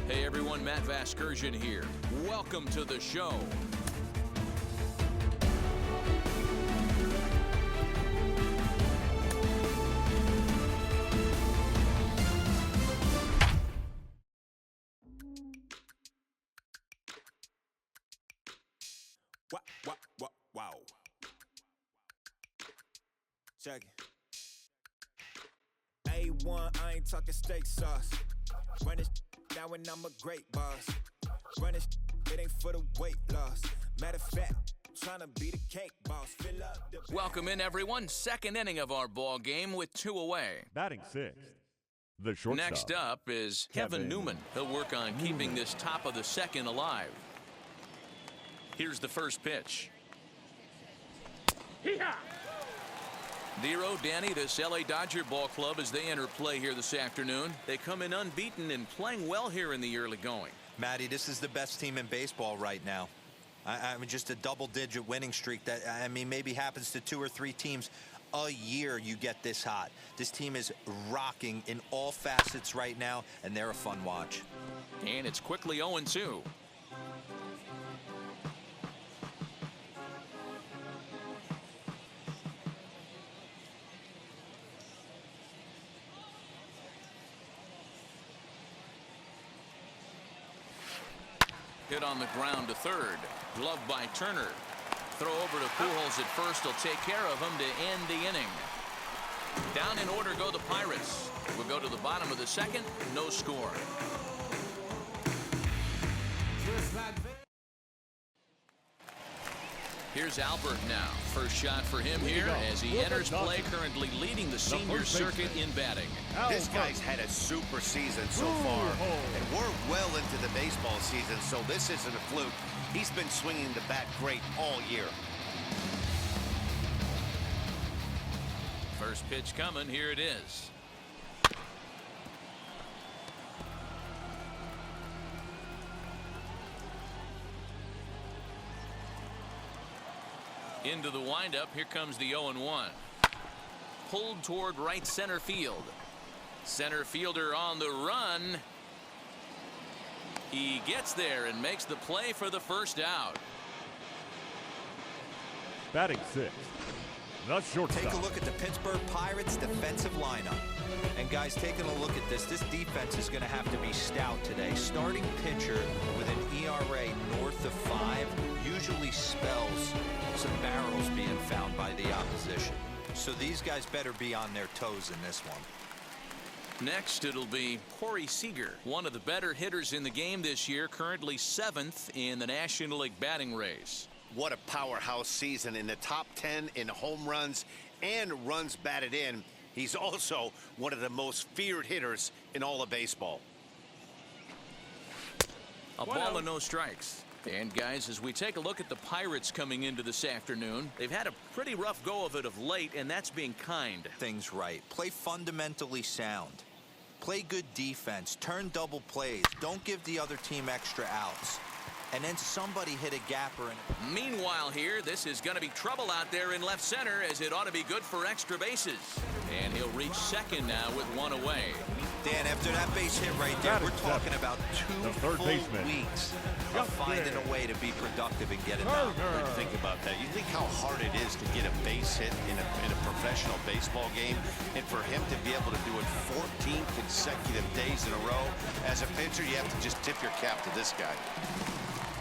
Hey everyone, Matt Vasgersian here. Welcome to the show. Wow. Check it. A1, I ain't talking steak sauce. Run it down when I'm a great boss. Run it ain't for the weight loss. Matter of fact, trying to be the cake boss. Fill up the Welcome in everyone. Second inning of our ball game with 2 away. Batting sixth, the shortstop. Next up is Kevin Newman. He'll work on keeping this top of the second alive. Here's the first pitch. Dero, Danny, this LA Dodger ball club as they enter play here this afternoon. They come in unbeaten and playing well here in the early going. Matty, this is the best team in baseball right now. I mean, just a double-digit winning streak that, I mean, maybe happens to 2 or 3 teams a year you get this hot. This team is rocking in all facets right now, and they're a fun watch. And it's quickly 0-2. Hit on the ground to third. Glove by Turner. Throw over to Pujols at first. He'll take care of him to end the inning. Down in order go the Pirates. We'll go to the bottom of the second. No score. Here's Albert now. First shot for him here as he enters play, currently leading the senior circuit in batting. This guy's had a super season so far, and we're well into the baseball season, so this isn't a fluke. He's been swinging the bat great all year. First pitch coming. Here it is. Into the windup. Here comes the 0-1. Pulled toward right center field. Center fielder on the run. He gets there and makes the play for the first out. Batting sixth, the shortstop. Take a look at the Pittsburgh Pirates defensive lineup. And guys, taking a look at this defense is going to have to be stout today. Starting pitcher with an ERA north of 5 usually spells some barrels being found by the opposition. So these guys better be on their toes in this one. Next, it'll be Corey Seager, one of the better hitters in the game this year, currently 7th in the National League batting race. What a powerhouse season, in the top 10 in home runs and runs batted in. He's also one of the most feared hitters in all of baseball. A ball and no strikes. And guys, as we take a look at the Pirates coming into this afternoon, they've had a pretty rough go of it of late, and that's being kind. Things right. Play fundamentally sound. Play good defense. Turn double plays. Don't give the other team extra outs. And then somebody hit a gapper. Meanwhile here, this is going to be trouble out there in left center, as it ought to be good for extra bases. And he'll reach second now with 1 away. Dan, after that base hit right there, we're talking about 2 full weeks of finding a way to be productive and get it done. Think about that. You think how hard it is to get a base hit in a professional baseball game, and for him to be able to do it 14 consecutive days in a row. As a pitcher, you have to just tip your cap to this guy.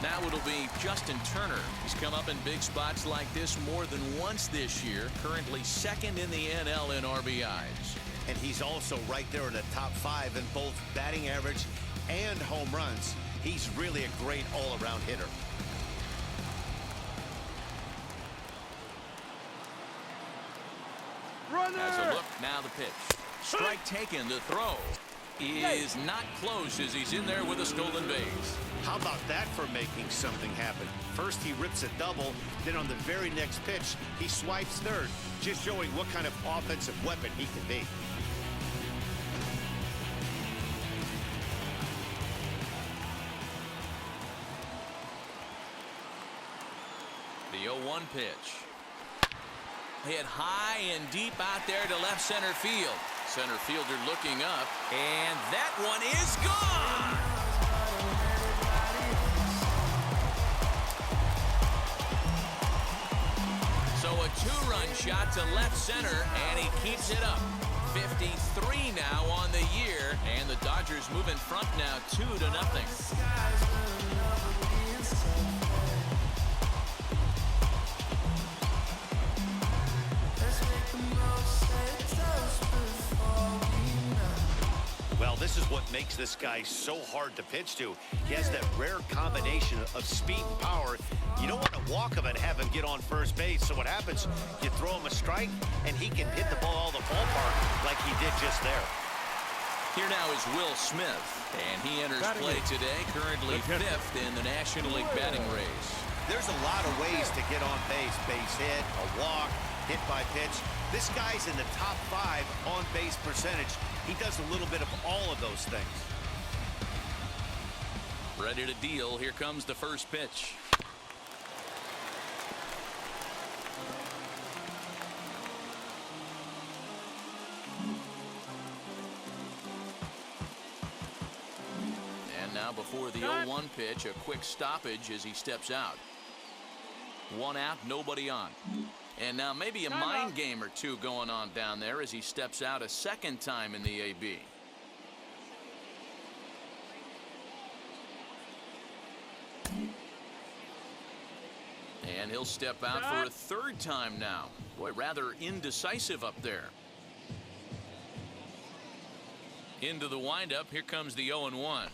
Now it'll be Justin Turner. He's come up in big spots like this more than once this year. Currently 2nd in the NL in RBIs. And he's also right there in the top 5 in both batting average and home runs. He's really a great all-around hitter. Has a look. Now the pitch. Strike taken. The throw is not close as he's in there with a stolen base. How about that for making something happen? First he rips a double, then on the very next pitch he swipes third, just showing what kind of offensive weapon he can be. The 0-1 pitch. Hit high and deep out there to left center field. Center fielder looking up, and that one is gone. shot to left center, and he keeps it up. 53 now on the year, and the Dodgers move in front now 2-0. Well, this is what makes this guy so hard to pitch to. He has that rare combination of speed and power. You don't want to walk him and have him get on first base. So what happens, you throw him a strike, and he can hit the ball all the ballpark like he did just there. Here now is Will Smith, and he enters play today, currently 5th in the National League batting race. There's a lot of ways to get on base. Base hit, a walk, hit by pitch. This guy's in the top 5 on base percentage. He does a little bit of all of those things. Ready to deal. Here comes the first pitch. And now before the 0-1 pitch, a quick stoppage as he steps out. 1 out, nobody on. And now maybe a mind game or two going on down there as he steps out a second time in the AB. And he'll step out for a third time now. Boy, rather indecisive up there. Into the windup. Here comes the 0-1.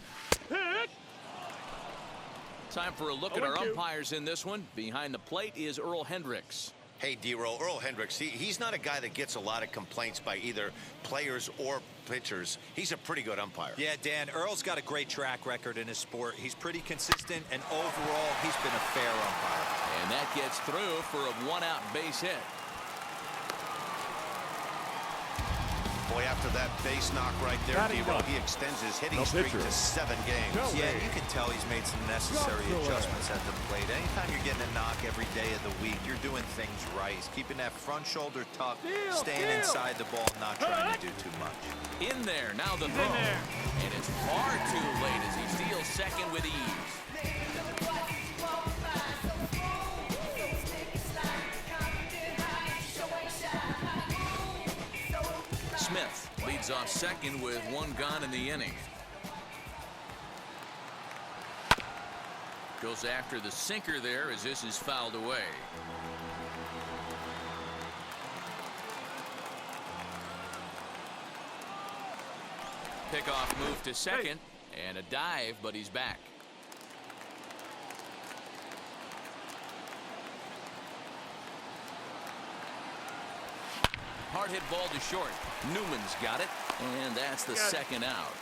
Time for a look at our umpires in this one. Behind the plate is Earl Hendricks. Hey, D-Roll, Earl Hendricks, he's not a guy that gets a lot of complaints by either players or pitchers. He's a pretty good umpire. Yeah, Dan, Earl's got a great track record in his sport. He's pretty consistent, and overall, he's been a fair umpire. And that gets through for a 1-out base hit. Boy, after that base knock right there, D-Roll, he extends his hitting streak to 7 games. Yeah, you can tell he's made some necessary adjustments at the plate. Anytime you're getting a knock every day of the week, you're doing things right. He's keeping that front shoulder tucked, staying inside the ball, not trying to do too much. In there, now the throw. And it's far too late as he steals second with ease. Smith leads off second with 1 gone in the inning. Goes after the sinker there as this is fouled away. Pickoff move to second and a dive, but he's back. Hard hit ball to short. Newman's got it, and that's the second out.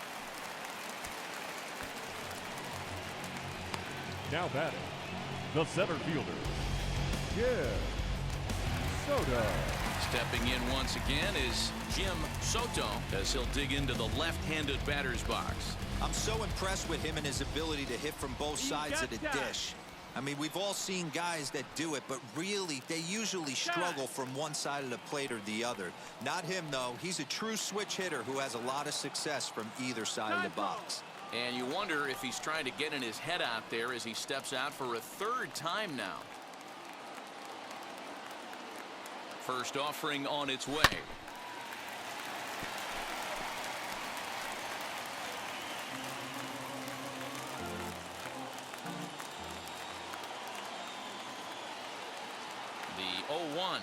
Now batting, the center fielder, Soto. Stepping in once again is Jim Soto as he'll dig into the left-handed batter's box. I'm so impressed with him and his ability to hit from both sides of the dish. I mean, we've all seen guys that do it, but really, they usually struggle from one side of the plate or the other. Not him, though. He's a true switch hitter who has a lot of success from either side of the box. And you wonder if he's trying to get in his head out there as he steps out for a third time now. First offering on its way. The 0-1.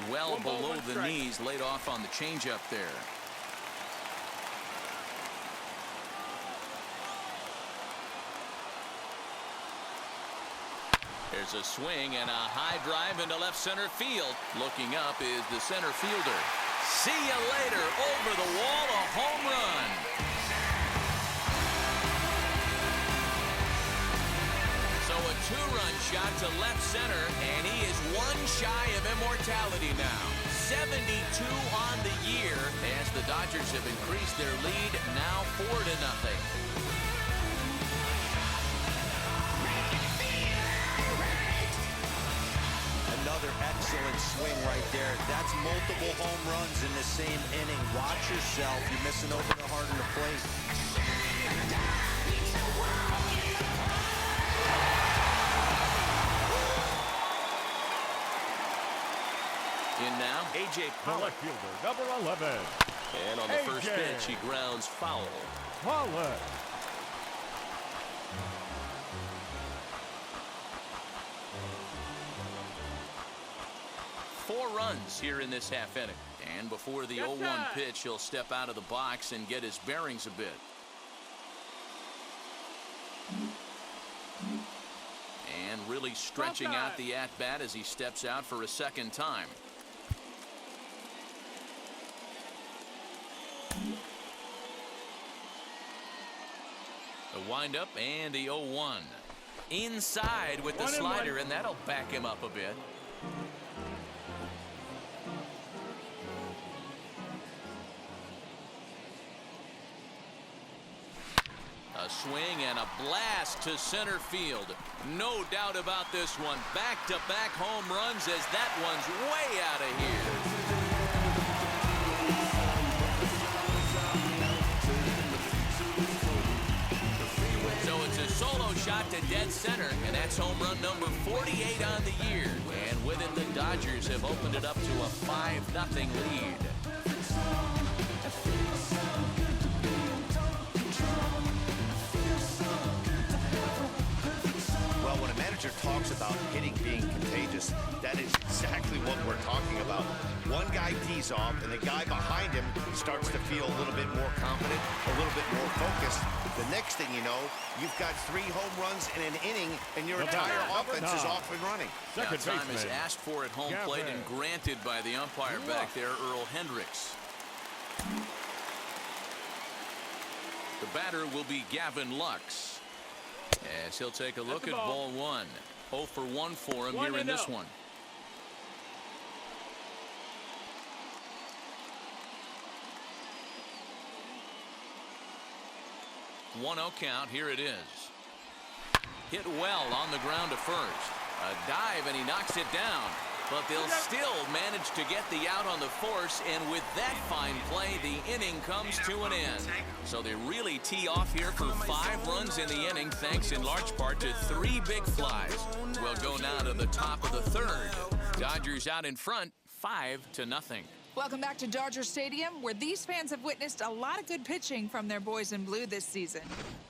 Well below the knees, laid off on the changeup there. There's a swing and a high drive into left center field. Looking up is the center fielder. See you later. Over the wall, a home run. So a 2-run shot to left center, and he is 1 shy of immortality now. 72 on the year as the Dodgers have increased their lead, now 4-0. Another excellent swing right there. That's multiple home runs in the same inning. Watch yourself. You're missing over the heart of the plate. A.J. The Pollock. left fielder, number 11. And on the first A.J. pitch, he grounds foul. Pollock. Four runs here in this half inning. And before the 0-1 pitch, he'll step out of the box and get his bearings a bit. And really stretching out the at-bat as he steps out for a second time. The windup and the 0-1. Inside with the slider, and that'll back him up a bit. A swing and a blast to center field. No doubt about this one. Back-to-back home runs as that one's way out of here. So it's a solo shot to dead center, and that's home run number 48 on the year. And with it, the Dodgers have opened it up to a 5-0 lead. Well, when a manager talks about hitting being contagious, that is exactly what we're talking about. One guy tees off, and the guy behind him starts to feel a little bit more confident, a little bit more focused. The next thing you know, you've got 3 home runs in an inning, and your entire offense is off and running. Now, time is asked for at home plate and granted by the umpire back there, Earl Hendricks. The batter will be Gavin Lux. As he'll take a look at ball 1. 0 for 1 for him here in this one. 1-0 count. Here it is. Hit well on the ground to first. A dive, and he knocks it down. But they'll still manage to get the out on the force, and with that fine play, the inning comes to an end. So they really tee off here for 5 runs in the inning, thanks in large part to 3 big flies. We'll go now to the top of the 3rd. Dodgers out in front, 5-0. Welcome back to Dodger Stadium, where these fans have witnessed a lot of good pitching from their boys in blue this season.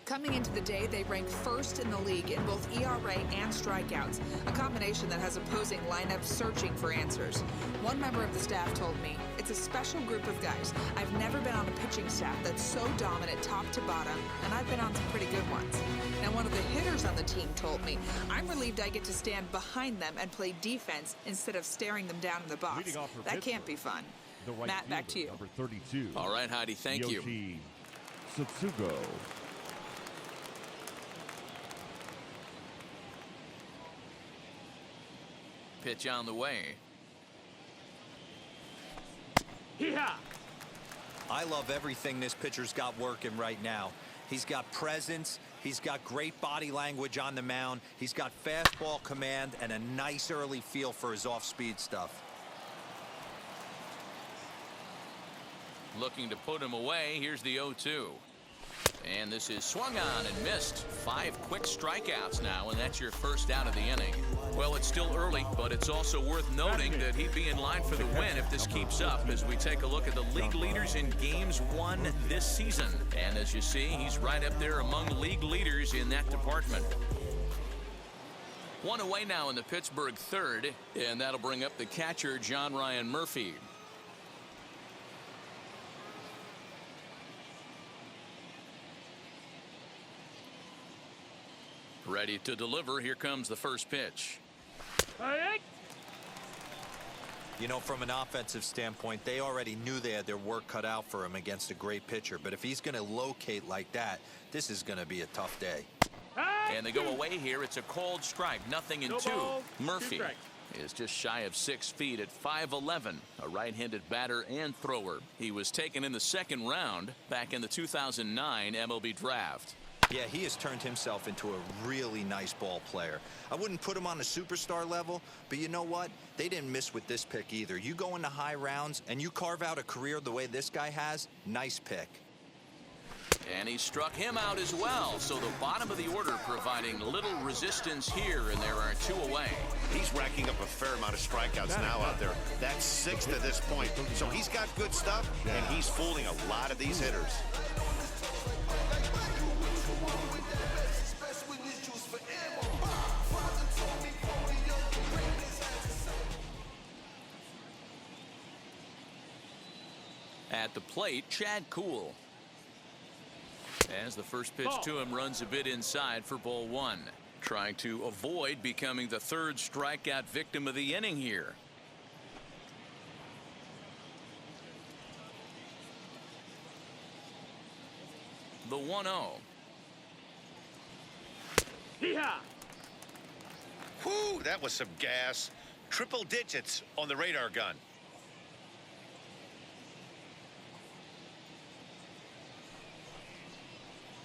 Coming into the day, they rank first in the league in both ERA and strikeouts, a combination that has opposing lineups searching for answers. One member of the staff told me, "It's a special group of guys. I've never been on a pitching staff that's so dominant top to bottom, and I've been on some pretty good ones." Now, one of the hitters on the team told me, "I'm relieved I get to stand behind them and play defense instead of staring them down in the box. That can't be fun." Matt, back to you. Number 32. All right, Heidi, thank you. Tsutsugo. Pitch on the way. I love everything this pitcher's got working right now. He's got presence. He's got great body language on the mound. He's got fastball command and a nice early feel for his off-speed stuff. Looking to put him away. Here's the 0-2. And this is swung on and missed. 5 quick strikeouts now, and that's your first out of the inning. Well, it's still early, but it's also worth noting that he'd be in line for the win if this keeps up as we take a look at the league leaders in games won this season. And as you see, he's right up there among league leaders in that department. 1 away now in the Pittsburgh 3rd, and that'll bring up the catcher, John Ryan Murphy. Ready to deliver. Here comes the first pitch. You know, from an offensive standpoint, they already knew they had their work cut out for him against a great pitcher. But if he's going to locate like that, this is going to be a tough day. And they go away here. It's a cold strike. 0-2. Murphy is just shy of 6 feet at 5'11", a right-handed batter and thrower. He was taken in the 2nd round back in the 2009 MLB draft. Yeah, he has turned himself into a really nice ball player. I wouldn't put him on a superstar level, but you know what? They didn't miss with this pick either. You go into high rounds and you carve out a career the way this guy has, nice pick. And he struck him out as well. So the bottom of the order providing little resistance here, and there are 2 away. He's racking up a fair amount of strikeouts now out there. That's 6 to this point. So he's got good stuff, and he's fooling a lot of these hitters. At the plate, Chad Kuhl. As the first pitch to him runs a bit inside for ball 1. Trying to avoid becoming the 3rd strikeout victim of the inning here. The 1-0. Whew, that was some gas. Triple digits on the radar gun.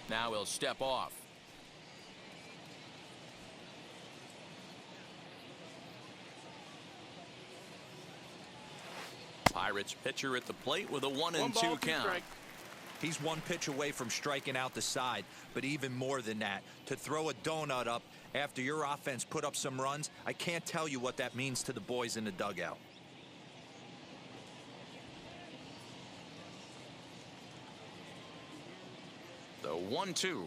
Now he'll step off. Pirates pitcher at the plate with a 1-2 count. He's 1 pitch away from striking out the side, but even more than that, to throw a donut up after your offense put up some runs, I can't tell you what that means to the boys in the dugout. The 1-2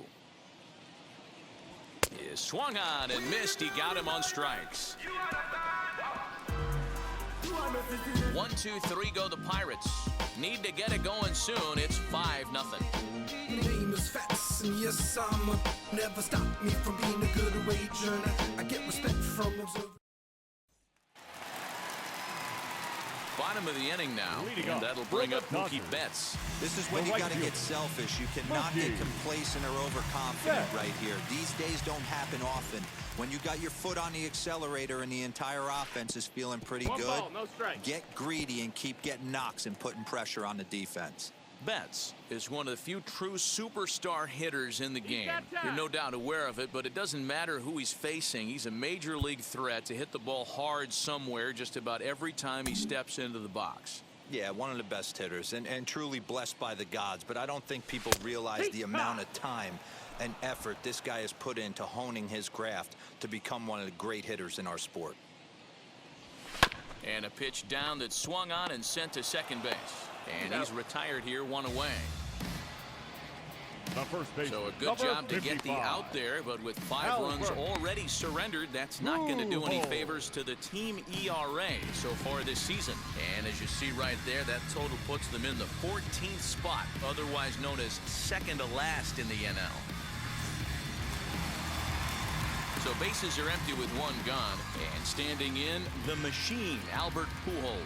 is swung on and missed. He got him on strikes. 1-2-3 go the Pirates. Need to get it going soon. It's 5-0. Name is Fats, and yes, never stop me from being a good wager. I get respect from observers. Bottom of the inning now, and that'll bring up Mookie Betts. This is when you got to get selfish. You cannot get complacent or overconfident right here. These days don't happen often. When you got your foot on the accelerator and the entire offense is feeling pretty good, get greedy and keep getting knocks and putting pressure on the defense. Betts is one of the few true superstar hitters in the game. You're no doubt aware of it, but it doesn't matter who he's facing. He's a major league threat to hit the ball hard somewhere just about every time he steps into the box. Yeah, one of the best hitters and truly blessed by the gods, but I don't think people realize the amount of time and effort this guy has put into honing his craft to become one of the great hitters in our sport. And a pitch down that swung on and sent to second base. And he's retired here, 1 away. So a good job to get the out there, but with 5 runs already surrendered, that's not going to do any favors to the team ERA so far this season. And as you see right there, that total puts them in the 14th spot, otherwise known as second to last in the NL. So bases are empty with 1 gone, and standing in, the machine, Albert Pujols.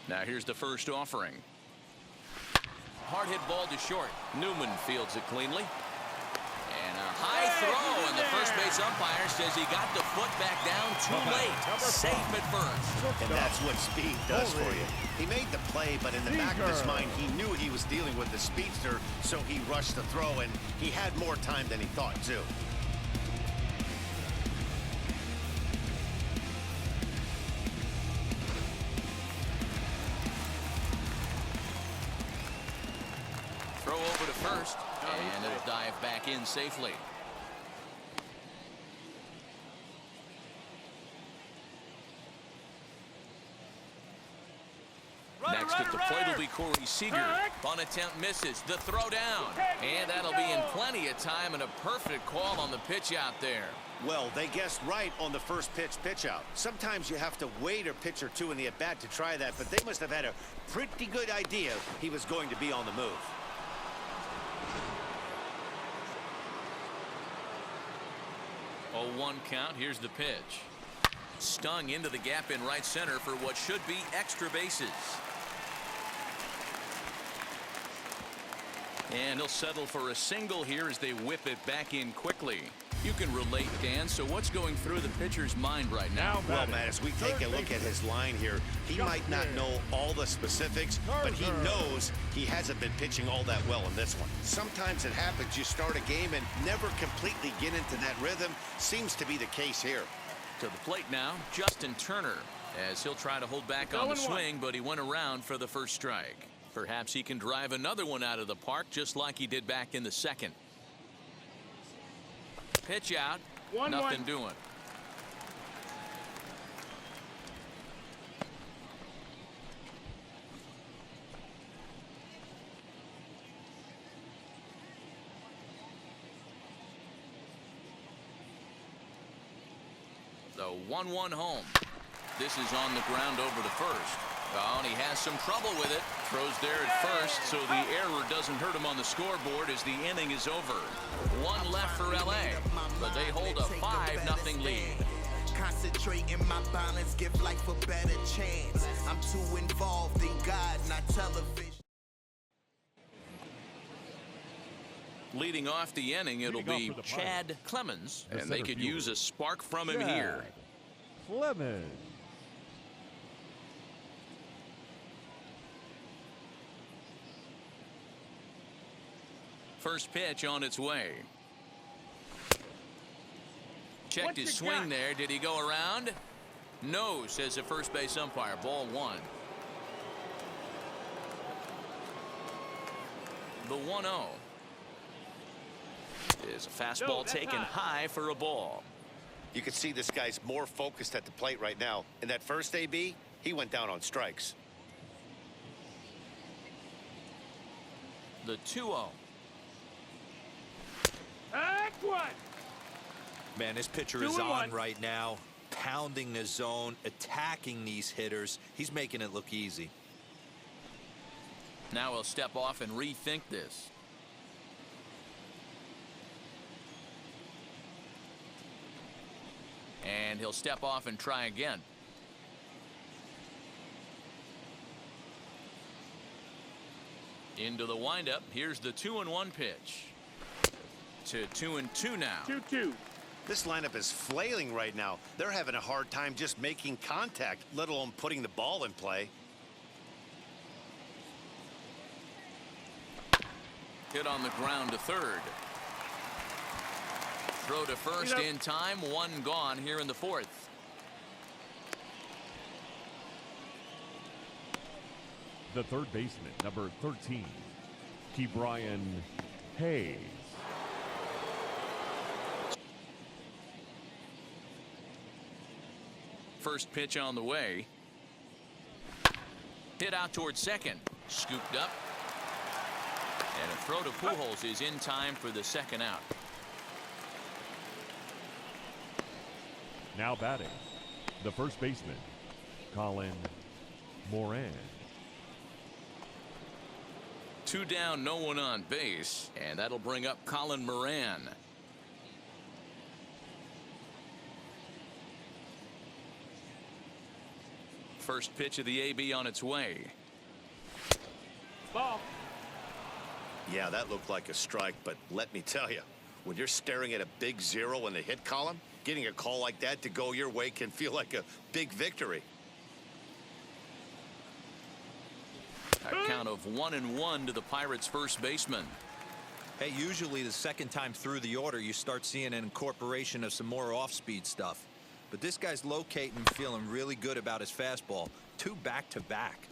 Now here's the first offering. Hard hit ball to short. Newman fields it cleanly. And a high throw, and the first base umpire says he got the foot back down too late. Safe at first. And that's what speed does for you. He made the play, but in the back of his mind, he knew he was dealing with the speedster, so he rushed the throw, and he had more time than he thought, too. Throw over to first, and it'll dive back in safely. Next at the plate will be Corey Seager. Bunt attempt misses. The throw down. And that'll be in plenty of time and a perfect call on the pitch out there. Well, they guessed right on the first pitch out. Sometimes you have to wait a pitch or two in the at-bat to try that, but they must have had a pretty good idea he was going to be on the move. Oh, 1 count. Here's the pitch. Stung into the gap in right center for what should be extra bases. And he'll settle for a single here as they whip it back in quickly. You can relate, Dan. So what's going through the pitcher's mind right now? Well, Matt, as we take a look at his line here, he might not know all the specifics, but he knows he hasn't been pitching all that well in this one. Sometimes it happens. You start a game and never completely get into that rhythm. Seems to be the case here. To the plate now, Justin Turner, as he'll try to hold back on the swing, but he went around for the first strike. Perhaps he can drive another one out of the park just like he did back in the second. Pitch out. Nothing doing. The 1-1 home. This is on the ground over to first. Oh, and he has some trouble with it. Throws there at first, so the error doesn't hurt him on the scoreboard as the inning is over. One left for LA, but they hold a 5-0 lead. Concentrate in my balance, give life a better chance. I'm too involved in God, not television. Leading off the inning, it'll be Chad Clemens, and they could use a spark from him here. Clemens. First pitch on its way. Checked his swing there. Did he go around? No, says the first base umpire. Ball 1. The 1-0 is a fastball taken high for a ball. You can see this guy's more focused at the plate right now. In that first AB, he went down on strikes. The 2-0. Man, this pitcher is on right now, pounding the zone, attacking these hitters. He's making it look easy. Now he'll step off and rethink this. And he'll step off and try again. Into the windup. Here's the 2-1 pitch. To 2-2 now. 2-2. This lineup is flailing right now. They're having a hard time just making contact, let alone putting the ball in play. Hit on the ground to third. Throw to first in time. One gone here in the fourth. The third baseman, number 13, Ke'Bryan Hayes. First pitch on the way. Hit out towards second. Scooped up. And a throw to Pujols is in time for the second out. Now batting, the first baseman, Colin Moran. 2 down, no one on base, and that'll bring up Colin Moran. First pitch of the AB on its way. Ball. Yeah, that looked like a strike, but let me tell you, when you're staring at a big 0 in the hit column, getting a call like that to go your way can feel like a big victory. A count of 1-1 to the Pirates' first baseman. Hey, usually the second time through the order, you start seeing an incorporation of some more off-speed stuff. But this guy's locating and feeling really good about his fastball. 2 back-to-back.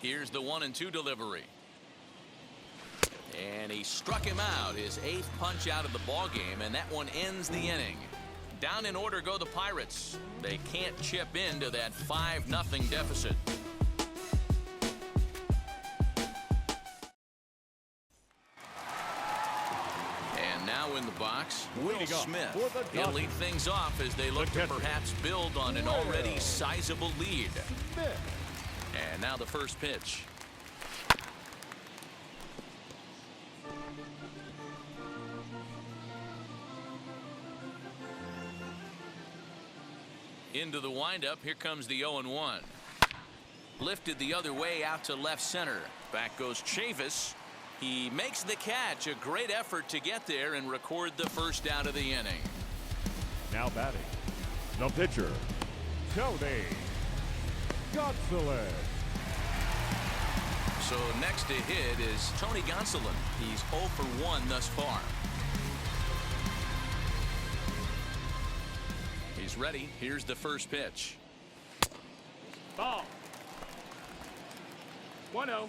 Here's the 1-2 delivery. And he struck him out, his 8th punch out of the ball game, and that one ends the inning. Down in order go the Pirates. They can't chip into that 5-0 deficit. And now in the box, Will Smith. He'll lead things off as they look to perhaps build on an already sizable lead. And now the first pitch. Into the windup. Here comes the 0-1. Lifted the other way out to left center. Back goes Chavis. He makes the catch. A great effort to get there and record the first out of the inning. Now batting, the pitcher, Tony Gonsolin. So next to hit is Tony Gonsolin. He's 0 for 1 thus far. He's ready. Here's the first pitch. Ball. 1-0.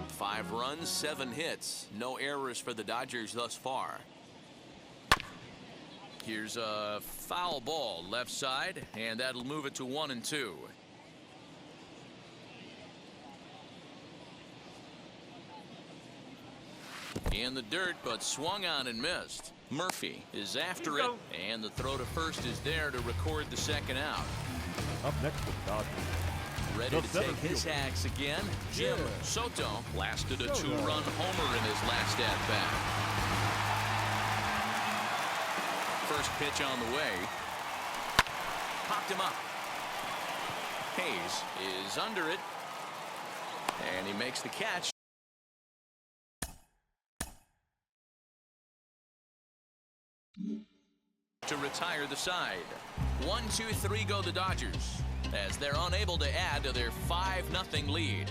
Five runs, 7 hits. No errors for the Dodgers thus far. Here's a foul ball left side, and that'll move it to 1-2. In the dirt, but swung on and missed. Murphy is after it, and the throw to first is there to record the second out. Up next for the Dodgers. Ready to take his hacks again. Jim Soto blasted a 2-run homer in his last at-bat. First pitch on the way. Popped him up. Hayes is under it, and he makes the catch. To retire the side. 1-2-3 go the Dodgers, as they're unable to add to their 5-0 lead.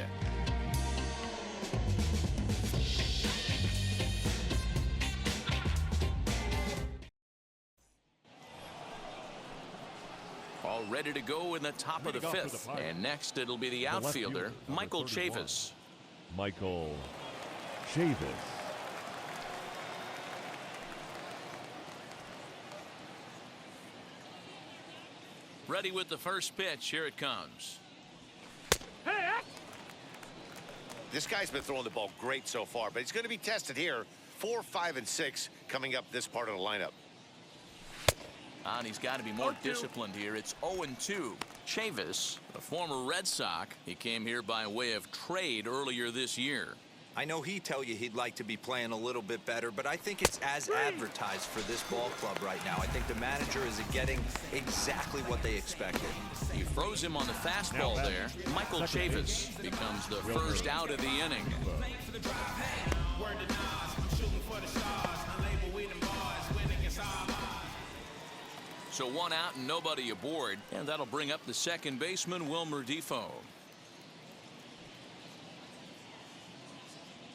All ready to go in the top of the 5th, and next it'll be the outfielder, Michael Chavis. Michael Chavis. Ready with the first pitch. Here it comes. This guy's been throwing the ball great so far, but he's going to be tested here. 4, 5, and 6 coming up this part of the lineup. And he's got to be more disciplined here. It's 0-2. Chavis, a former Red Sox, he came here by way of trade earlier this year. I know he'd tell you he'd like to be playing a little bit better, but I think it's as advertised for this ball club right now. I think the manager is getting exactly what they expected. He froze him on the fastball there. Michael Chavis becomes the first out of the inning. So 1 out and nobody aboard, and that'll bring up the second baseman, Wilmer Defoe.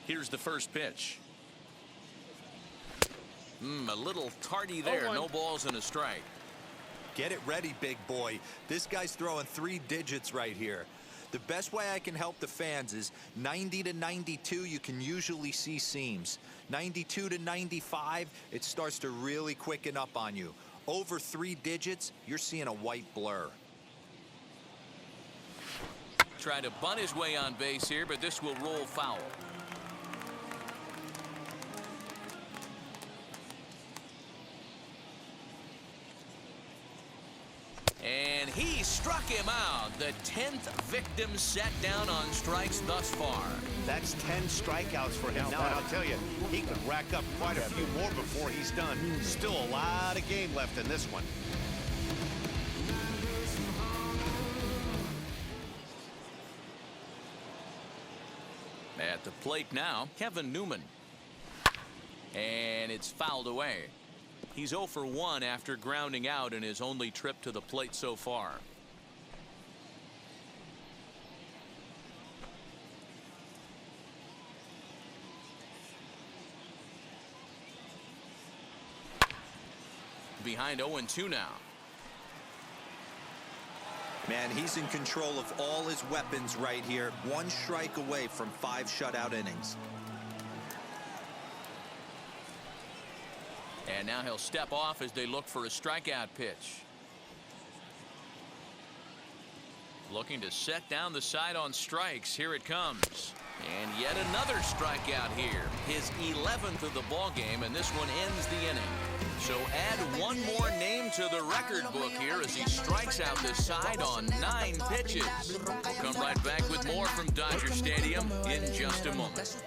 Here's the first pitch. A little tardy there. No balls and a strike. Get it ready, big boy. This guy's throwing 3 digits right here. The best way I can help the fans is 90 to 92, you can usually see seams. 92 to 95, it starts to really quicken up on you. Over 3 digits, you're seeing a white blur. Try to bunt his way on base here, but this will roll foul. And he struck him out. The 10th victim set down on strikes thus far. That's 10 strikeouts for him now, and I'll tell you, he could rack up quite a few more before he's done. Still a lot of game left in this one. At the plate now, Kevin Newman. And it's fouled away. He's 0 for 1 after grounding out in his only trip to the plate so far. Behind 0-2 now. Man, he's in control of all his weapons right here. 1 strike away from 5 shutout innings. And now he'll step off as they look for a strikeout pitch. Looking to set down the side on strikes. Here it comes. And yet another strikeout here. His 11th of the ball game, and this one ends the inning. So add 1 more name to the record book here as he strikes out the side on 9 pitches. We'll come right back with more from Dodger Stadium in just a moment.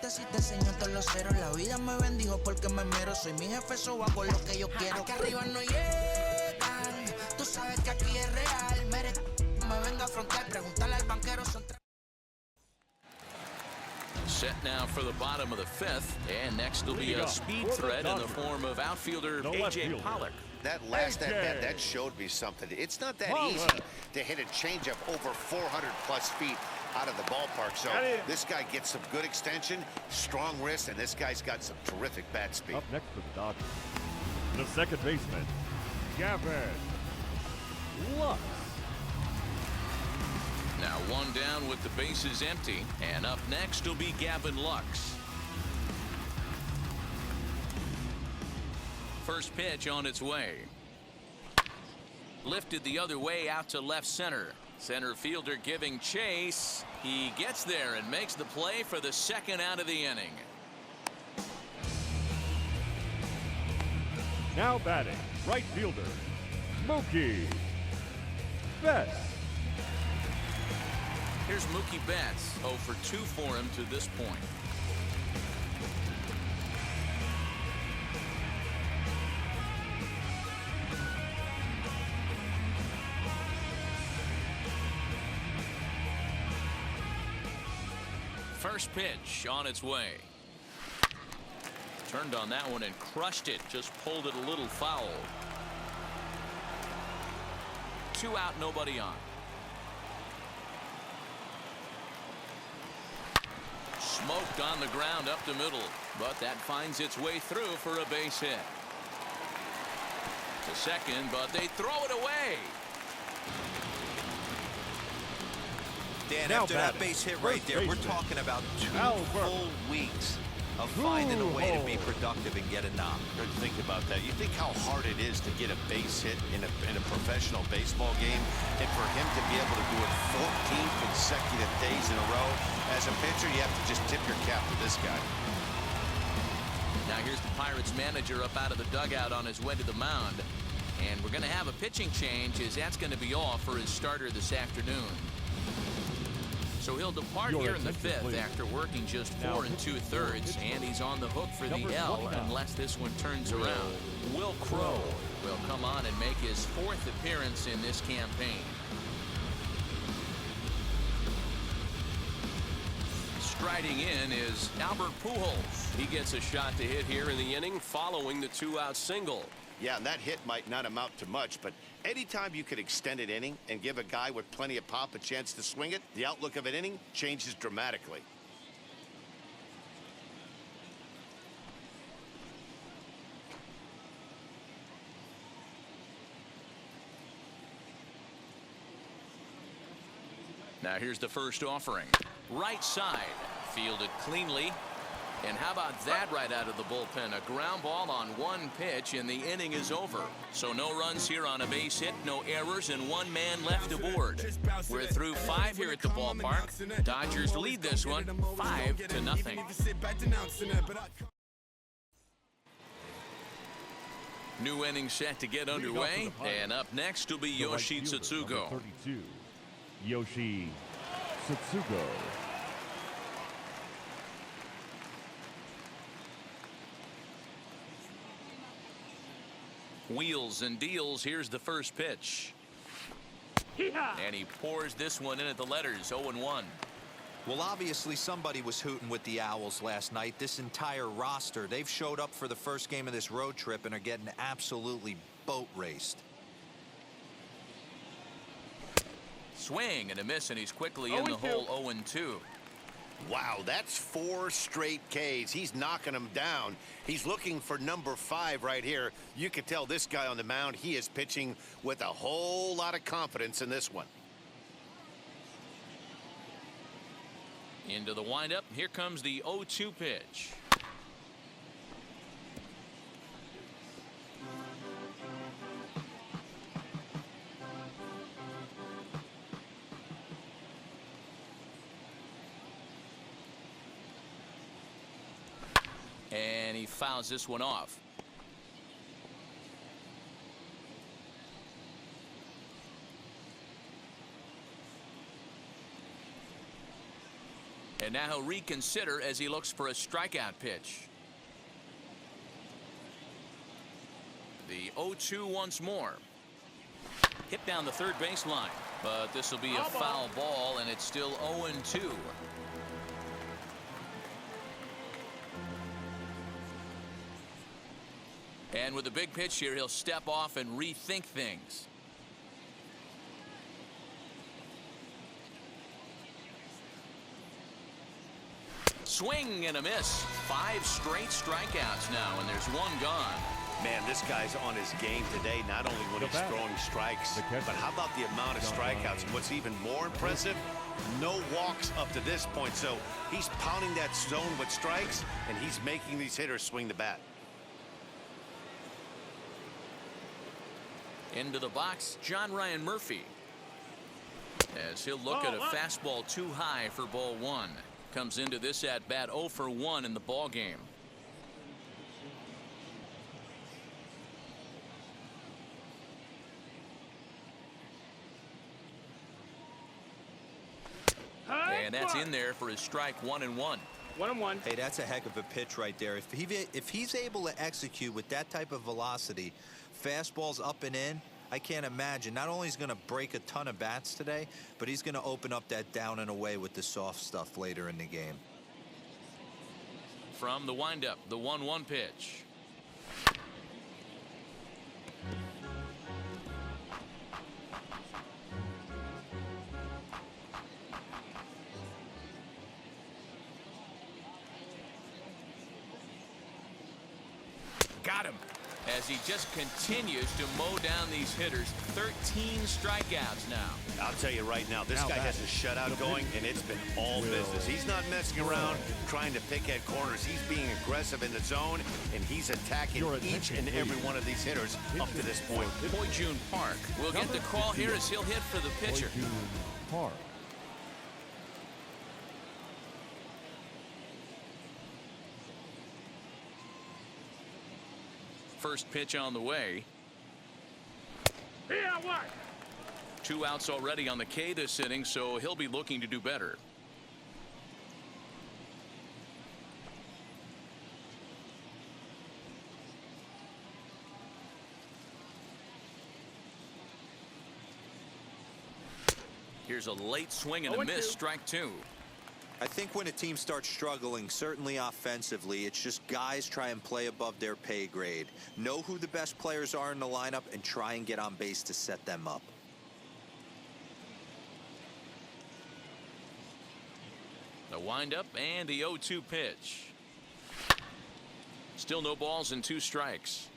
Set now for the bottom of the 5th, and next will be a speed threat in the form of outfielder A.J. Pollock. That last AJ. at-bat, that showed me something. It's not that Wallace. easy to hit a changeup over 400-plus feet out of the ballpark. So this guy gets some good extension, strong wrist, and this guy's got some terrific bat speed. Up next for the Dodgers, the second baseman, Gavin Lux. Now one down with the bases empty, and up next will be Gavin Lux. First pitch on its way. Lifted the other way out to left center. Center fielder giving chase. He gets there and makes the play for the second out of the inning. Now batting, right fielder, Mookie Betts. Here's Mookie Betts, 0 for 2 for him to this point. First pitch on its way. Turned on that one and crushed it. Just pulled it a little foul. 2 out, nobody on. Smoked on the ground up the middle, but that finds its way through for a base hit. To second, but they throw it away. Dan, Now after that batting, base hit right first there, we're baseman, talking about 2 Albert full weeks of finding a way to be productive and get a knock. Good to think about that. You think how hard it is to get a base hit in a professional baseball game, and for him to be able to do it 14 consecutive days in a row. As a pitcher, you have to just tip your cap to this guy. Now here's the Pirates manager up out of the dugout on his way to the mound. And we're going to have a pitching change, as that's going to be off for his starter this afternoon. So he'll depart here in the 5th after working just 4 2/3, and he's on the hook for the L unless this one turns around. Will Crow will come on and make his 4th appearance in this campaign. Striding in is Albert Pujols. He gets a shot to hit here in the inning following the 2-out single. Yeah, and that hit might not amount to much, but anytime you can extend an inning and give a guy with plenty of pop a chance to swing it, the outlook of an inning changes dramatically. Now here's the first offering. Right side, fielded cleanly. And how about that right out of the bullpen? A ground ball on one pitch, and the inning is over. So no runs here on a base hit, no errors, and 1 man left aboard. We're through 5 here at the ballpark. Dodgers lead this one 5-0. New inning set to get underway, and up next will be Yoshi Tsutsugo. 32, Yoshi Tsutsugo. Wheels and deals. Here's the first pitch. And he pours this one in at the letters. 0-1. Well, obviously somebody was hooting with the Owls last night. This entire roster, they've showed up for the first game of this road trip and are getting absolutely boat raced. Swing and a miss, and he's quickly in the hole. 0-2. Wow, that's 4 straight Ks. He's knocking them down. He's looking for number 5 right here. You can tell this guy on the mound, he is pitching with a whole lot of confidence in this one. Into the windup. Here comes the 0-2 pitch. And he fouls this one off. And now he'll reconsider as he looks for a strikeout pitch. The 0-2 once more. Hit down the third baseline, but this will be a foul ball, and it's still 0-2. And with a big pitch here, he'll step off and rethink things. Swing and a miss. 5 straight strikeouts now, and there's 1 gone. Man, this guy's on his game today, not only when he's throwing strikes, but how about the amount of strikeouts? And what's even more impressive, no walks up to this point. So he's pounding that zone with strikes, and he's making these hitters swing the bat. Into the box, John Ryan Murphy. As he'll look at a fastball too high for ball 1. Comes into this at bat 0 for 1 in the ball game. And that's in there for his strike 1-1. 1-1. Hey, that's a heck of a pitch right there. If he's able to execute with that type of velocity, fastballs up and in, I can't imagine. Not only is he going to break a ton of bats today, but he's going to open up that down and away with the soft stuff later in the game. From the windup, the 1-1 pitch. Got him. As he just continues to mow down these hitters. 13 strikeouts now. I'll tell you right now, this guy has a shutout going, and it's been all business. He's not messing around trying to pick at corners. He's being aggressive in the zone, and he's attacking each and every one of these hitters up to this point. Jun Park will get the call here as he'll hit for the pitcher. Park. First pitch on the way. 2 outs already on the K this inning, so he'll be looking to do better. Here's a late swing and a miss, strike 2. I think when a team starts struggling, certainly offensively, it's just guys try and play above their pay grade. Know who the best players are in the lineup and try and get on base to set them up. The windup and the 0-2 pitch. Still no balls and 2 strikes.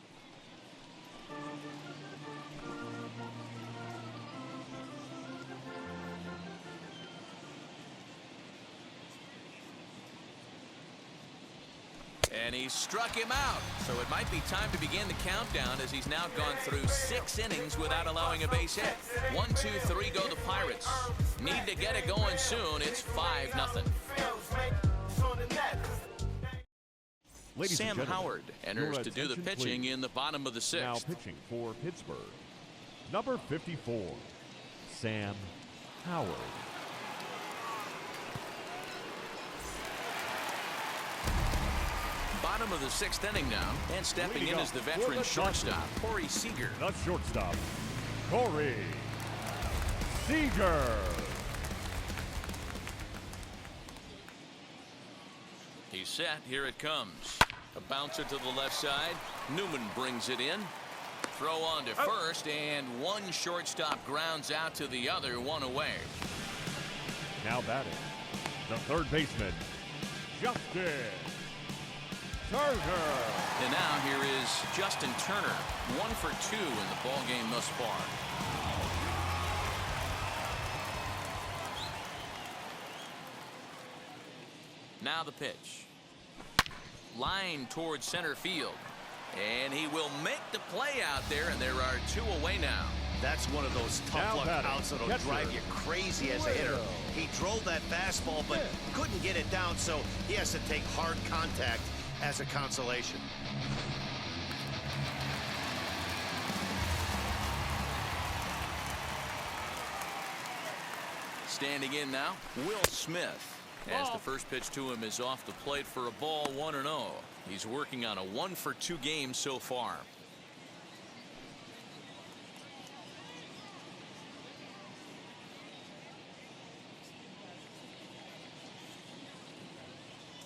And he struck him out. So it might be time to begin the countdown as he's now gone through 6 innings without allowing a base hit. 1, 2, 3 go the Pirates. Need to get it going soon. It's 5-0. Sam Howard enters to do the pitching in the bottom of the 6th. Now pitching for Pittsburgh, number 54, Sam Howard. Bottom of the 6th inning now, and stepping in is the veteran shortstop, Corey Seager. The shortstop, Corey Seager. He's set. Here it comes. A bouncer to the left side. Newman brings it in. Throw on to first, and one shortstop grounds out to the other, 1 away. Now batting, the third baseman, Justin Turner. And now here is Justin Turner, 1 for 2 in the ball game thus far. Now the pitch. Line towards center field. And he will make the play out there, and there are 2 away now. That's one of those tough luck outs that'll drive you crazy as a hitter. He drove that fastball, but couldn't get it down, so he has to take hard contact as a consolation. Standing in now, Will Smith. As the first pitch to him is off the plate for a ball, 1-0. He's working on a 1 for 2 game so far.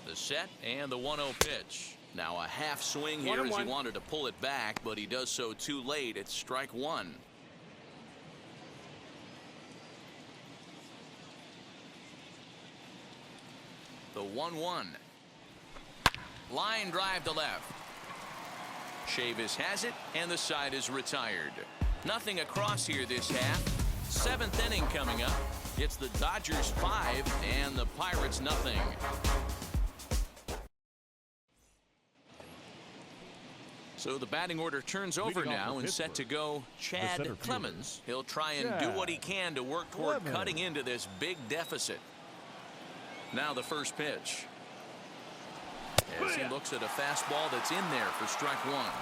The set and the 1-0 pitch. Now a half swing here as he wanted to pull it back, but he does so too late. It's strike one. The 1-1. Line drive to left. Chavis has it, and the side is retired. Nothing across here this half. Seventh inning coming up. It's the Dodgers 5 and the Pirates nothing. So the batting order turns over now and set to go Chad Clemens. He'll try and do what he can to work toward cutting into this big deficit. Now the first pitch. As he looks at a fastball that's in there for strike one.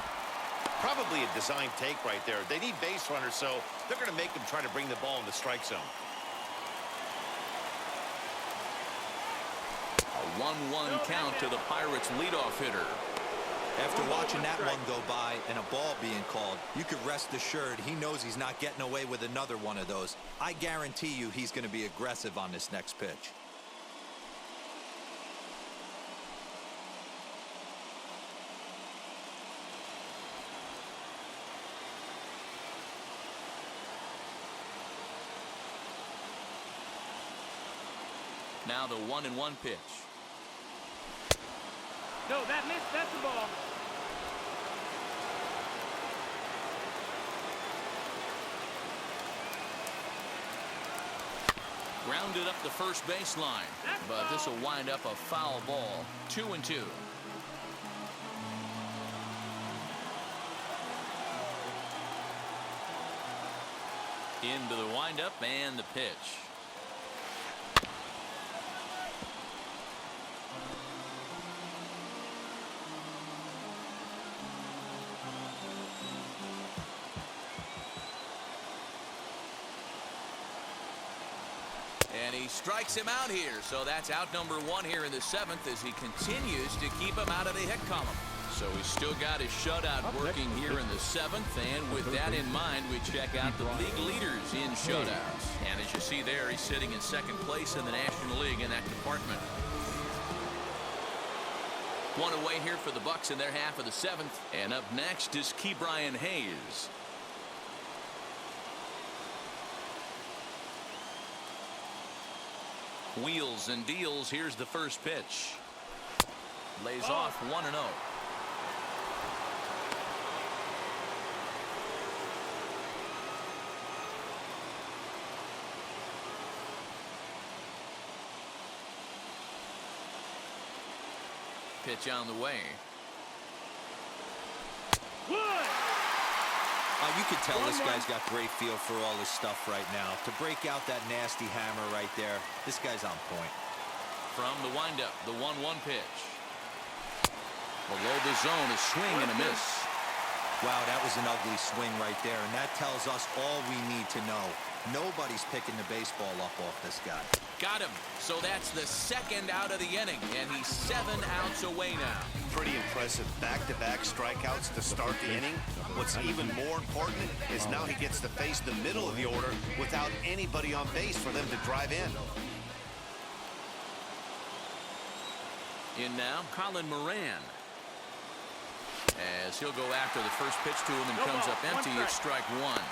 Probably a design take right there. They need base runners, so they're going to make him try to bring the ball in the strike zone. A 1-1 count to the Pirates leadoff hitter. After watching that one go by and a ball being called, you could rest assured he knows he's not getting away with another one of those. I guarantee you he's going to be aggressive on this next pitch. Now the 1-1 pitch. No, that missed. That's the ball. Grounded up the first baseline, but this will wind up a foul ball. 2-2. Into the windup and the pitch. And he strikes him out here, so that's out number one here in the seventh as he continues to keep him out of the hit column. So he's still got his shutout working here in the seventh, and with that in mind, we check out the league leaders in shutouts. And as you see there, he's sitting in second place in the National League in that department. One away here for the Bucks in their half of the seventh, and up next is Ke'Bryan Hayes. Wheels and deals. Here's the first pitch. Lays off 1-0. Pitch on the way. You could tell this guy's got great feel for all this stuff right now. To break out that nasty hammer right there, this guy's on point. From the windup, the 1-1 pitch. Below the zone, a swing and a miss. Wow, that was an ugly swing right there, and that tells us all we need to know. Nobody's picking the baseball up off this guy. Got him. So that's the second out of the inning, and he's 7 outs away now. Pretty impressive back-to-back strikeouts to start the inning. What's even more important is now he gets to face the middle of the order without anybody on base for them to drive in. In now, Colin Moran. As he'll go after the first pitch to him and comes up empty, it's strike one.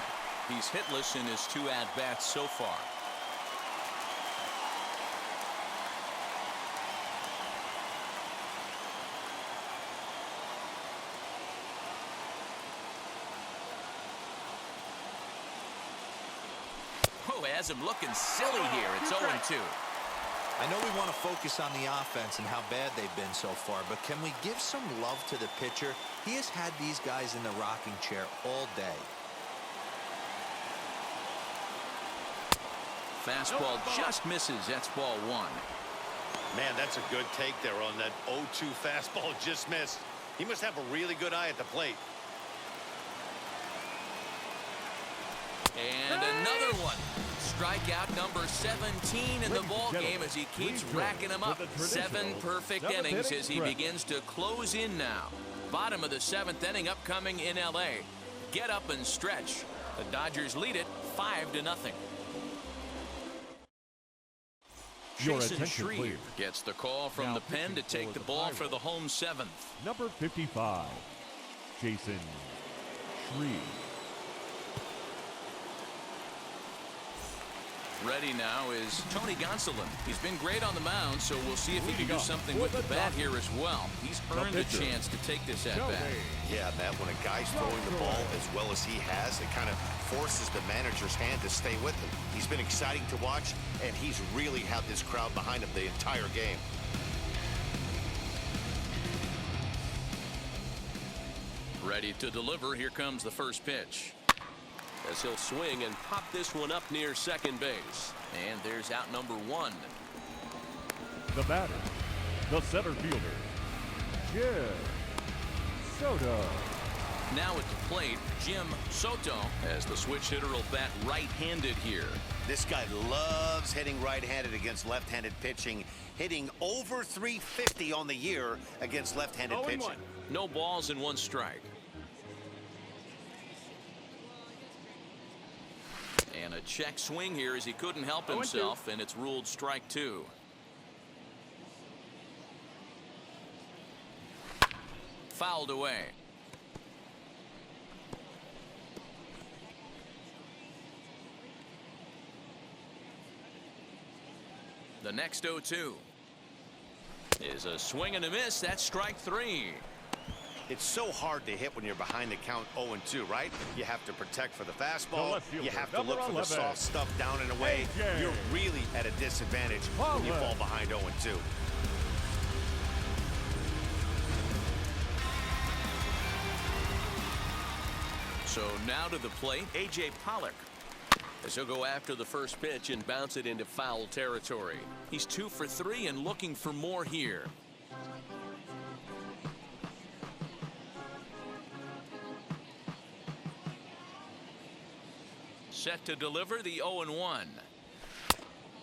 He's hitless in his 2 at-bats so far. Oh, has him looking silly here. It's 0-2. I know we want to focus on the offense and how bad they've been so far, but can we give some love to the pitcher? He has had these guys in the rocking chair all day. Fastball just misses. That's ball one. Man, that's a good take there on that 0-2 fastball just missed. He must have a really good eye at the plate. And another one. Strikeout number 17 in the ball game as he keeps racking them up. 7 perfect innings as he begins to close in now. Bottom of the 7th inning upcoming in LA. Get up and stretch. The Dodgers lead it 5-0. Your Jason attention, Shreve please. gets the call from Now the pen to pitching take for the the ball for Pirates. the home 7th. Number 55, Jason Shreve. Ready now is Tony Gonsolin. He's been great on the mound, so we'll see if he can do Leading something off with the with the bat Dodgers. here as well. He's earned a pitcher, chance to take this at bat. Yeah, Matt, when a guy's throwing the ball as well as he has, it kind of forces the manager's hand to stay with him. He's been exciting to watch, and he's really had this crowd behind him the entire game. Ready to deliver. Here comes the first pitch. As he'll swing and pop this one up near second base. And there's out number 1. The batter, the center fielder, Jim Soto. Now at the plate, Jim Soto, as the switch hitter will bat right-handed here. This guy loves hitting right-handed against left-handed pitching, hitting over 350 on the year against left-handed 0-1. pitching. No balls and 1 strike. And a check swing here as he couldn't help 0-2. himself, and it's ruled strike 2. Fouled away. The next 0-2 is a swing and a miss. That's strike 3. It's so hard to hit when you're behind the count 0-2, right? You have to protect for the fastball. left fielder, You have to number look for the 11. soft stuff down and away. AJ. You're really at a disadvantage when you fall behind 0-2. So now to the plate, A.J. Pollock, as he'll go after the first pitch and bounce it into foul territory. He's 2 for 3 and looking for more here. Set to deliver the 0-1.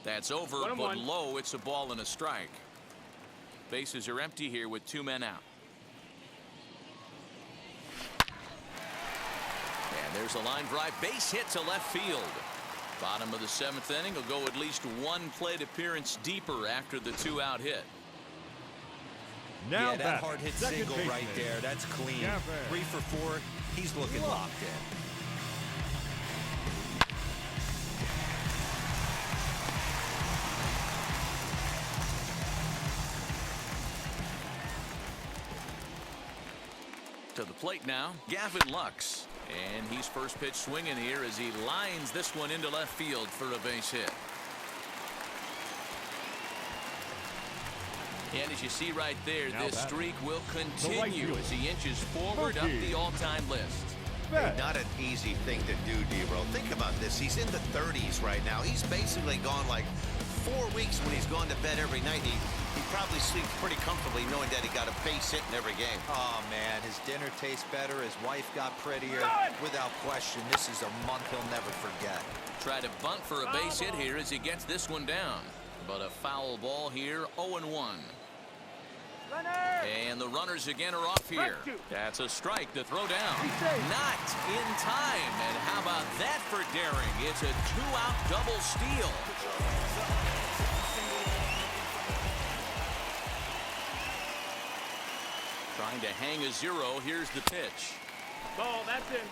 That's over, but 1-1. low. It's a ball and a strike. Bases are empty here with 2 men out. And there's a line drive, base hit to left field. Bottom of the 7th inning will go at least 1 plate appearance deeper after the 2-out hit. Now yeah, that back, hard hit second single baseman, right there. That's clean. Gavin. 3 for 4. He's looking locked in. To the plate now, Gavin Lux. And he's first pitch swinging here as he lines this one into left field for a base hit. And as you see right there, Now this batter, streak will right continue fielder, as he inches forward up Mookie. the all-time list. Hey, not an easy thing to do, D-Roll. Think about this. He's in the 30s right now. He's basically gone like 4 weeks when he's gone to bed every night. He probably sleeps pretty comfortably knowing that he got a base hit in every game. Oh, man, his dinner tastes better. His wife got prettier. Without question, this is a month he'll never forget. Try to bunt for a base hit here as he gets this one down. But a foul ball here, 0-1. And the runners again are off here. That's a strike to throw down. Not in time. And how about that for daring? It's a 2-out double steal. Trying to hang a 0. Here's the pitch. Ball, that's in.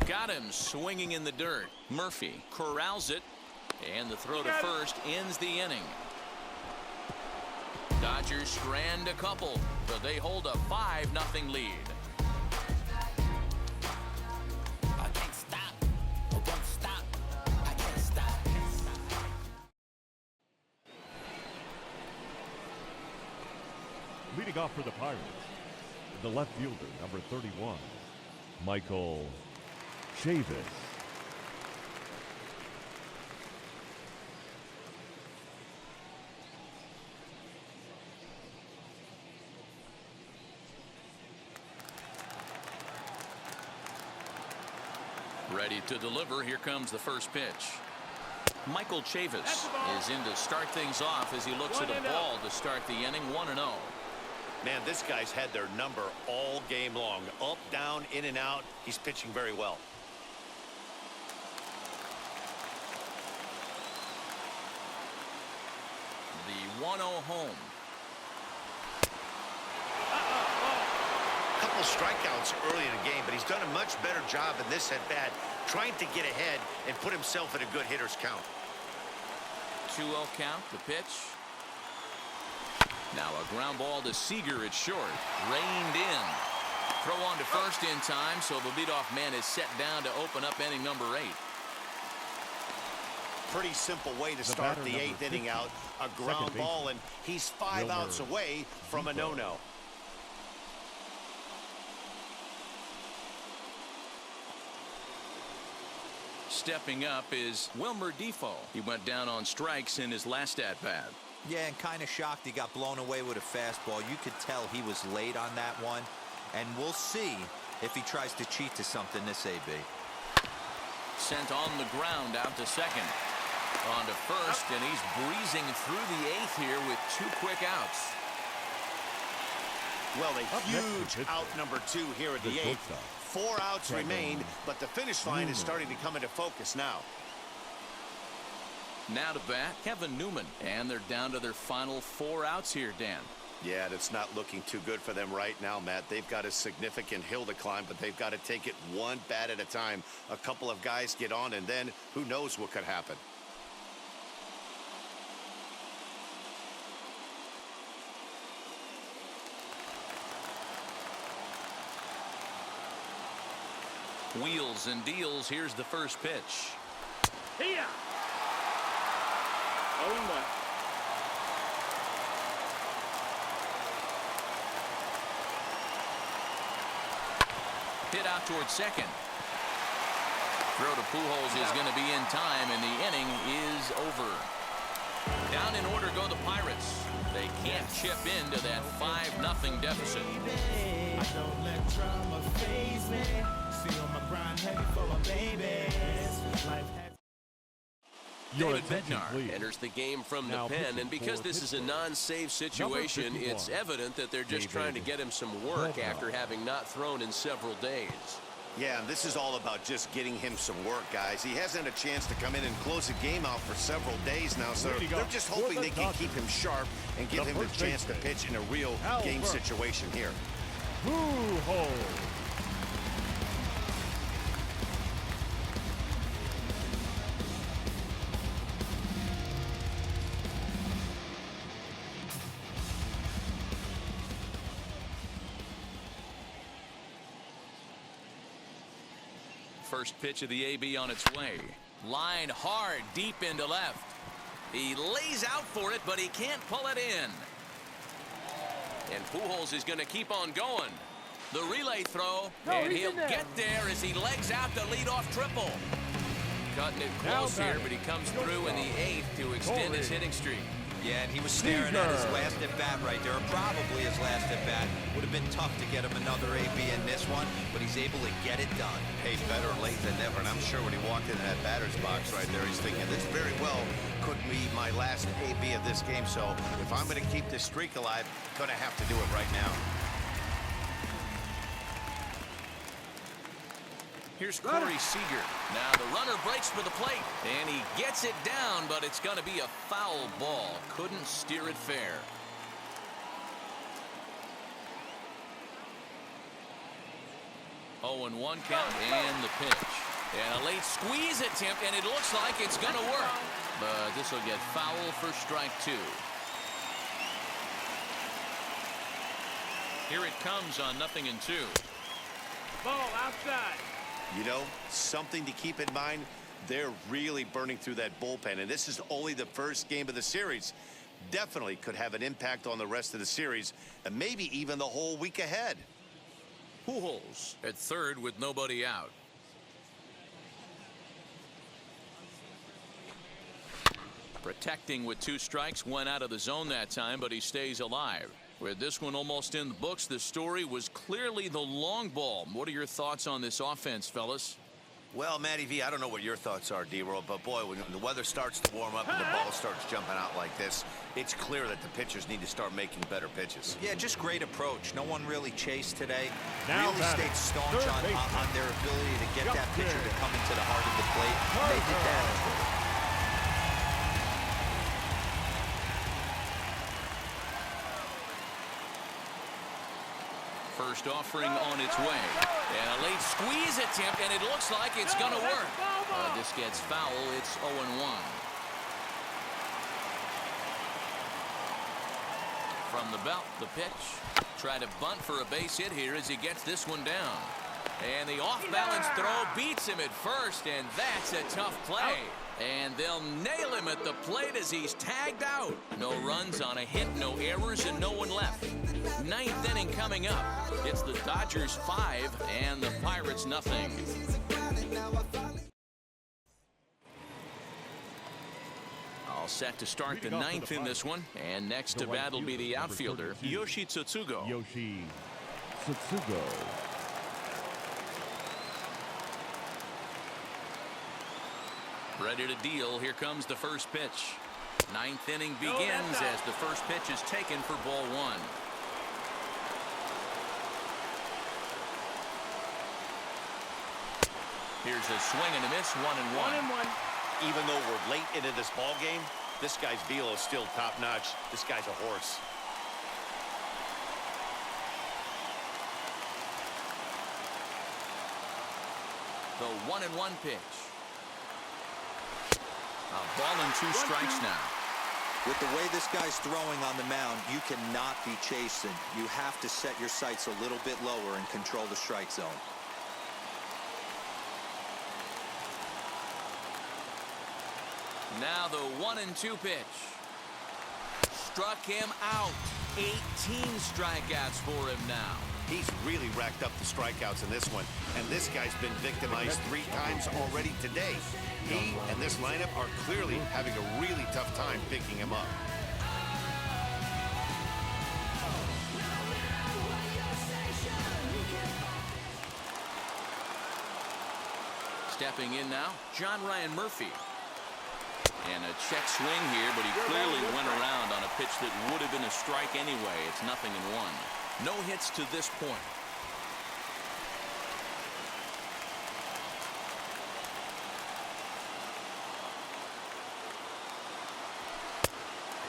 Got him swinging in the dirt. Murphy corrals it, and the throw to first ends the inning. Dodgers strand a couple, but they hold a 5-0 lead. I can't stop. I won't stop. I can't stop. Leading off for the Pirates, the left fielder, number 31, Michael Chavis. Ready to deliver. Here comes the first pitch. Michael Chavis is in to start things off as he looks at a ball to start the inning. 1-0. Man, this guy's had their number all game long. Up, down, in and out. He's pitching very well. The 1-0 home. Couple strikeouts early in the game, but he's done a much better job in this at-bat trying to get ahead and put himself in a good hitter's count. 2-0 count, the pitch. Now a ground ball to Seager. It's short. Reined in. Throw on to first in time, so the leadoff man is set down to open up inning number 8. Pretty simple way to start the 8th inning out. A ground ball, and he's 5 outs away from a no-no. Stepping up is Wilmer Defoe. He went down on strikes in his last at-bat. Yeah, and kind of shocked he got blown away with a fastball. You could tell he was late on that one. And we'll see if he tries to cheat to something this AB. Sent on the ground out to second. On to first, and he's breezing through the 8th here with 2 quick outs. Well, a huge out number 2 here at the 8th. 4 outs remain, but the finish line is starting to come into focus now. Now to bat, Kevin Newman, and they're down to their final 4 outs here, Dan. Yeah, that's not looking too good for them right now, Matt. They've got a significant hill to climb, but they've got to take it one bat at a time. A couple of guys get on, and then who knows what could happen. Wheels and deals. Here's the first pitch. Here. 0-1. Hit out towards second. Throw to Pujols is going to be in time, and the inning is over. Down in order go the Pirates. They can't chip into that 5-0 deficit. I don't let drama faze me. See on my grind heavy for my babies. Life David Bednar enters the game from the pen, and because this is a non-save situation, it's evident that they're just trying to get him some work after having not thrown in several days. Yeah, and this is all about just getting him some work, guys. He hasn't had a chance to come in and close the game out for several days now, so they're just hoping they can keep him sharp and give him a chance to pitch in a real game situation here. Pujols. First pitch of the AB on its way. Line hard deep into left. He lays out for it, but he can't pull it in. And Pujols is going to keep on going. The relay throw, and he'll get there as he legs out the leadoff triple. Cutting it close here, but he comes through in the 8th to extend his hitting streak. Yeah, and he was staring at his last at-bat right there. Probably his last at-bat. Would have been tough to get him another AB in this one, but he's able to get it done. Hey, better late than never, and I'm sure when he walked into that batter's box right there, he's thinking, this very well could be my last AB of this game, so if I'm going to keep this streak alive, going to have to do it right now. Here's Corey Seager. Now the runner breaks for the plate, and he gets it down, but it's going to be a foul ball. Couldn't steer it fair. Oh, and 1 count, and the pitch. And a late squeeze attempt, and it looks like it's going to work. But this will get foul for strike 2. Here it comes on 0-2. Ball outside. You know, something to keep in mind, they're really burning through that bullpen, and this is only the first game of the series. Definitely could have an impact on the rest of the series, and maybe even the whole week ahead. Pujols at third with nobody out. Protecting with 2 strikes, went out of the zone that time, but he stays alive. With this one almost in the books, the story was clearly the long ball. What are your thoughts on this offense, fellas? Well, Matty V, I don't know what your thoughts are, D-Roll, but boy, when the weather starts to warm up and the ball starts jumping out like this, it's clear that the pitchers need to start making better pitches. Yeah, just great approach. No one really chased today. Now really stayed staunch on their ability to get that pitcher to come into the heart of the plate. They did that. First offering on its way. And a late squeeze attempt, and it looks like it's going to work. This gets foul. It's 0-1. From the belt, the pitch. Try to bunt for a base hit here as he gets this one down. And the off-balance throw beats him at first, and that's a tough play. And they'll nail him at the plate as he's tagged out. No runs on a hit, no errors, and no one left. Ninth inning coming up. It's the Dodgers 5 and the Pirates nothing. All set to start the ninth in this one. And next to bat will be the outfielder, Yoshi Tsutsugo. Yoshi Tsutsugo. Ready to deal. Here comes the first pitch. Ninth inning begins as the first pitch is taken for ball one. Here's a swing and a miss, 1-1. Even though we're late into this ball game, this guy's velo is still top notch. This guy's a horse. The 1-1 pitch. A ball and 2 strikes now. With the way this guy's throwing on the mound, you cannot be chasing. You have to set your sights a little bit lower and control the strike zone. Now the 1-2 pitch. Struck him out. 18 strikeouts for him now. He's really racked up the strikeouts in this one, and this guy's been victimized 3 times already today. He and this lineup are clearly having a really tough time picking him up. Stepping in now, John Ryan Murphy. And a check swing here, but he clearly went around on a pitch that would have been a strike anyway. It's 0-1. No hits to this point.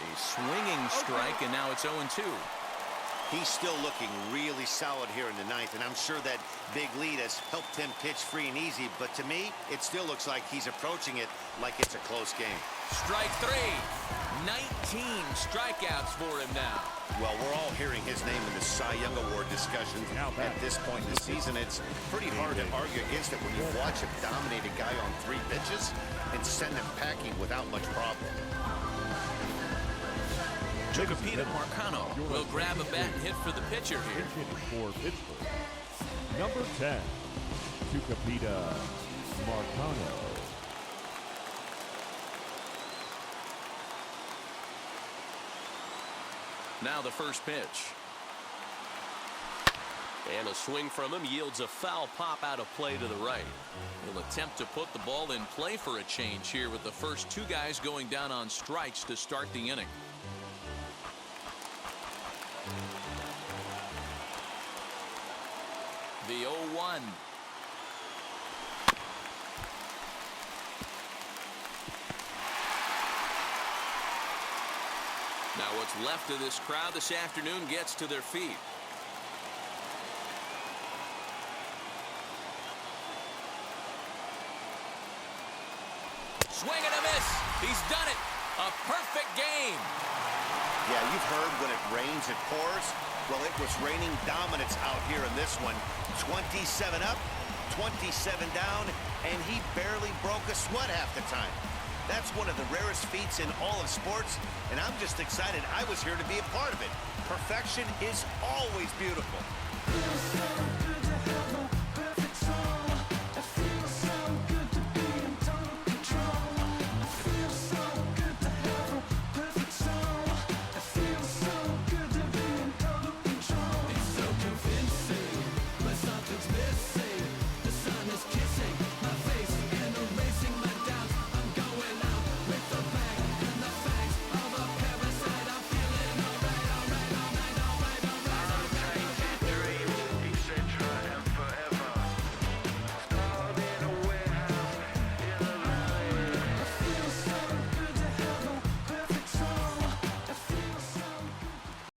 A swinging strike, and now it's 0-2. He's still looking really solid here in the ninth, and I'm sure that big lead has helped him pitch free and easy, but to me, it still looks like he's approaching it like it's a close game. Strike 3. 19 strikeouts for him now. Well, we're all hearing his name in the Cy Young Award discussions at this point in the season. It's pretty hard to argue against it when you watch him dominate a guy on 3 pitches and send him packing without much problem. Tucupita Marcano will grab a bat and hit for the pitcher here. For Pittsburgh, number 10, Tucupita Marcano. Now the first pitch. And a swing from him yields a foul pop out of play to the right. He'll attempt to put the ball in play for a change here with the first 2 guys going down on strikes to start the inning. The 0-1. Now what's left of this crowd this afternoon gets to their feet. Swing and a miss. He's done it. A perfect game. Yeah, you've heard when it rains, it pours. Well, it was raining dominance out here in this one. 27 up, 27 down, and he barely broke a sweat half the time. That's one of the rarest feats in all of sports, and I'm just excited I was here to be a part of it. Perfection is always beautiful.